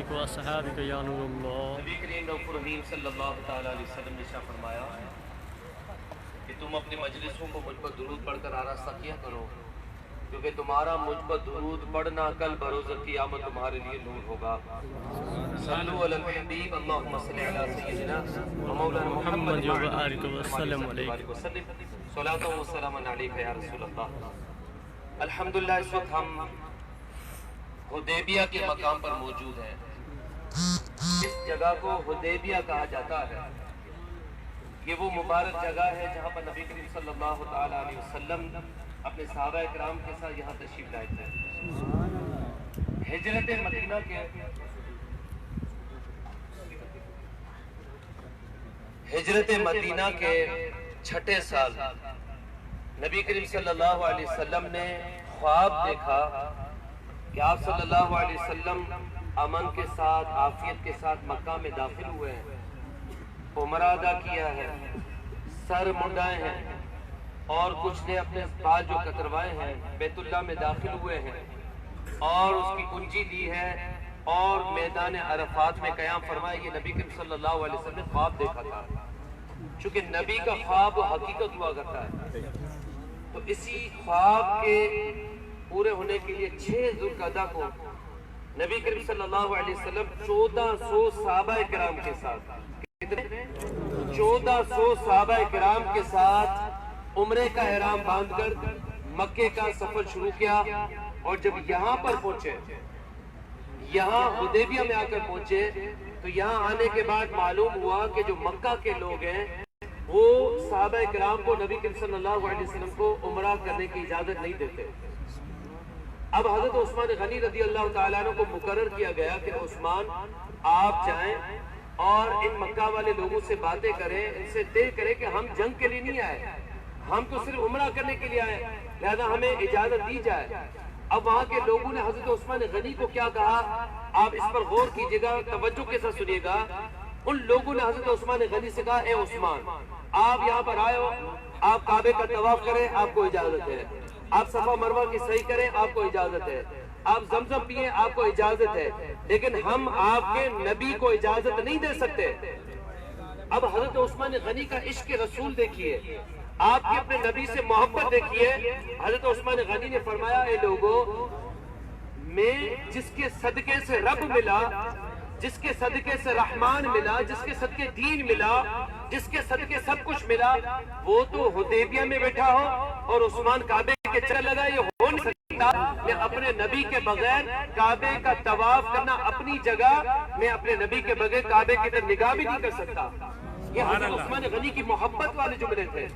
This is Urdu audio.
آلک و اصحابک یا نور اللہ۔ نبی کریم رؤوف الرحیم صلی اللہ تعالیٰ علیہ وسلم نے ارشاد فرمایا کہ تم اپنی مجلسوں کو مجھ پر درود پڑھ کر آراستہ کیا کرو، کیونکہ تمہارا مجھ پر درود پڑھنا کل بروز قیامت تمہارے لیے نور ہوگا۔ صلو علی الحبیب اللہم صلی علی سیدنا مولانا محمد و آلک وسلم علیہ صلاۃ و سلام علیک یا رسول اللہ۔ الحمدللہ اس وقت ہم حدیبیہ کے مقام پر موجود ہیں۔ اس جگہ کو حدیبیہ کہا جاتا ہے۔ یہ وہ مبارک جگہ ہے جہاں پر نبی کریم صلی اللہ تعالیٰ علیہ وسلم اپنے صحابہ اکرام کے ساتھ یہاں تشریف لائے تھے۔ ہجرت مدینہ کے چھٹے سال نبی کریم صلی اللہ علیہ وسلم نے خواب دیکھا کہ آپ صلی اللہ علیہ وسلم امن کے ساتھ عافیت کے ساتھ مکہ میں داخل ہوئے ہیں، عمرہ ادا کیا ہے، سر منڈائے ہیں، اور کچھ نے اپنے بال جو کتروائے ہیں، بیت اللہ میں داخل ہوئے ہیں اور اس کی کنجی لی ہے اور میدان عرفات میں قیام فرمائے۔ یہ نبی کریم صلی اللہ علیہ وسلم نے خواب دیکھا تھا۔ چونکہ نبی کا خواب حقیقت ہوا کرتا ہے، تو اسی خواب کے پورے ہونے کے لیے 6 ذوالقعدہ کو نبی کریم صلی اللہ علیہ وسلم 1400 صحابہ کرام کے ساتھ 1400 صحابہ کرام کے ساتھ عمرے کا احرام باندھ کر مکے کا سفر شروع کیا، اور جب یہاں پر پہنچے، یہاں حدیبیہ میں آ کر پہنچے، تو یہاں آنے کے بعد معلوم ہوا کہ جو مکہ کے لوگ ہیں وہ صحابہ کرام کو نبی کریم صلی اللہ علیہ وسلم کو عمرہ کرنے کی اجازت نہیں دیتے۔ اب حضرت عثمان غنی رضی اللہ تعالیٰ عنہ کو مقرر کیا گیا کہ عثمان آپ جائیں اور ان مکہ والے لوگوں سے باتیں کریں، ان سے طے کریں کہ ہم جنگ کے لیے نہیں آئے، ہم تو صرف عمرہ کرنے کے لیے آئے، لہذا ہمیں اجازت دی جائے۔ اب وہاں کے لوگوں نے حضرت عثمان غنی کو کیا کہا، آپ اس پر غور کیجئے گا، توجہ کے ساتھ سنیے گا۔ ان لوگوں نے حضرت عثمان غنی سے کہا، اے عثمان، آپ یہاں پر آئے ہو، آپ کعبے کا طواف کریں، آپ کو اجازت ہے، آپ صفا مروہ کی صحیح کریں، آپ کو اجازت ہے، آپ زمزم پیئیں، آپ کو اجازت ہے، لیکن ہم آپ کے نبی کو اجازت نہیں دے سکتے۔ اب حضرت عثمان غنی کا عشق رسول دیکھیے، آپ کی اپنے نبی سے محبت دیکھیے۔ حضرت عثمان غنی نے فرمایا، اے لوگو، میں جس کے صدقے سے رب ملا، جس کے صدقے سے رحمان ملا، جس کے صدقے دین ملا، جس کے صدقے سب کچھ ملا، وہ تو حدیبیہ میں بیٹھا ہو اور عثمان کعبے کے چکر لگا، یہ ہو نہیں سکتا۔ میں اپنے نبی کے بغیر کعبے کا طواف کرنا اپنی جگہ، میں اپنے نبی کے بغیر کعبے کی طرف نگاہ بھی نہیں کر سکتا۔ یہ حضرت عثمان غنی کی محبت والے جملے تھے۔